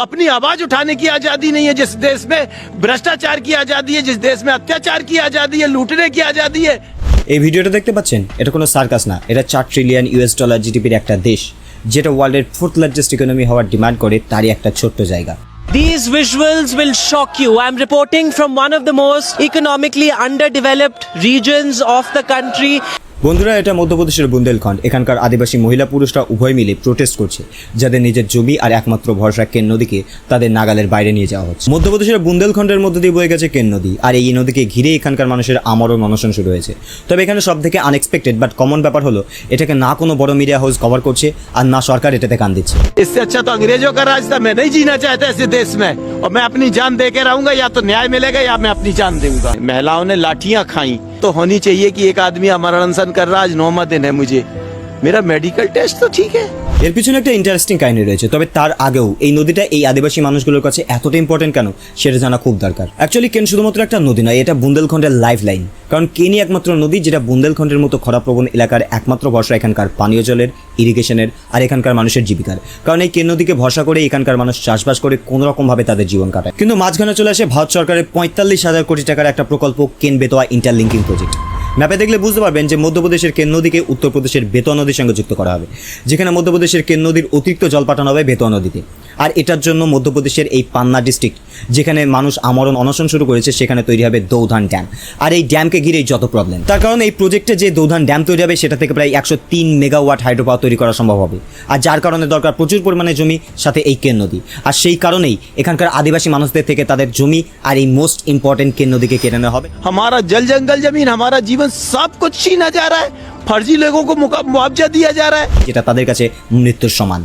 अपनी आवाज उठाने की आजादी नहीं है। जिस देश में भ्रष्टाचार की आजादी है, जिस देश में अत्याचार की आजादी है, लूटने की आजादी है। এই ভিডিওটা দেখতে পাচ্ছেন, এটা কোনো সার্কাস না, এটা $4 ট্রিলিয়ন জিডিপির একটা দেশ, যেটা ওয়ার্ল্ডের 4th লার্জেস্ট ইকোনমি হওয়ার ডিমান্ড করে, তারই একটা ছোট্ট জায়গা। These visuals will shock you. I'm reporting from one of the most economically underdeveloped regions of the country. বন্ধুরা, এটা মধ্যপ্রদেশের বুন্দেলখণ্ড। এখানকার আদিবাসী মহিলা পুরুষরা উভয় মিলে প্রোটেস্ট করছে, যাদের নিজের জমি আর একমাত্র ভরসা কেন নদীকে তাদের নাগালের বাইরে নিয়ে যাওয়া হচ্ছে। মধ্যপ্রদেশের বুন্দেলখণ্ডের মধ্যে দিয়ে বয়ে গেছে কেন নদী, আর এই নদীকে ঘিরে এখানকার মানুষের আমরণ অনশন শুরু হয়েছে। তবে এখানে সব থেকে আনএক্সপেক্টেড বাট কমন ব্যাপার হলো, এটাকে না কোনো বড় মিডিয়া হাউস কভার করছে, আর না সরকার এটাতে কান দিচ্ছে। इससे अच्छा तो अंग्रेजों का राज था। मैं नहीं जीना चाहता ऐसे देश में, और मैं अपनी जान दे के रहूंगा। या तो न्याय मिलेगा या मैं अपनी जान दूंगा। महिलाओं ने लाठियां खाई, तो होनी चाहिए कि एक आदमी अमरण अनशन कर रहा, आज 9वां दिन है मुझे, मेरा मेडिकल टेस्ट तो ठीक है। এর পিছনে একটা ইন্টারেস্টিং কাহিনী রয়েছে। তবে তার আগেও এই নদীটা এই আদিবাসী মানুষগুলোর কাছে এতটা ইম্পর্টেন্ট কেন, সেটা জানা খুব দরকার। অ্যাকচুয়ালি কেন শুধুমাত্র একটা নদী নয়, এটা বুন্দেলখণ্ডের লাইফ লাইন। কারণ কেনই একমাত্র নদী যেটা বুন্দেলখণ্ডের মতো খরাপ্রবণ এলাকার একমাত্র ভরসা এখানকার পানীয় জলের, ইরিগেশনের আর এখানকার মানুষের জীবিকার। কারণ এই কেন নদীকে ভরসা করে এখানকার মানুষ চাষবাস করে কোনো রকমভাবে তাদের জীবন কাটায়। কিন্তু মাঝখানে চলে আসে ভারত সরকারের 45,000 কোটি টাকার একটা প্রকল্প, কেন বেতোয়া ইন্টারলিঙ্কিং প্রজেক্ট। ম্যাপে দেখলে বুঝতে পারবেন যে মধ্যপ্রদেশের কেন নদীকে উত্তরপ্রদেশের বেতোয়া নদীর সঙ্গে যুক্ত করা হবে, যেখানে মধ্যপ্রদেশের কেন নদীর অতিরিক্ত জল পাঠানো হবে বেতোয়া নদীতে। আর এটার জন্য মধ্যপ্রদেশের এই পান্না ডিস্ট্রিক্ট, যেখানে মানুষ আমরণ অনশন শুরু করেছে, সেখানে তৈরি হবে দৌধান ড্যাম। আর এই ড্যামকে ঘিরেই যত প্রবলেম। তার কারণ এই প্রজেক্টে যে দৌধান ড্যাম তৈরি হবে, সেটা থেকে প্রায় 103 মেগাওয়াট হাইড্রো পাওয়ার তৈরি করা সম্ভব হবে। আর যার কারণে দরকার প্রচুর পরিমাণে জমি, সাথে এই কেন নদী। আর সেই কারণেই এখানকার আদিবাসী মানুষদের থেকে তাদের জমি আর এই মোস্ট ইম্পর্টেন্ট কেন নদীকে কেড়ে নেওয়া হবে। हमारा जल जंगल जमीन, हमारा जीवन सब कुछ छीना जा रहा है। फर्जी लोगों को मुआवजा दिया जा रहा है, যেটা তাদের কাছে মৃত্যুর সমান।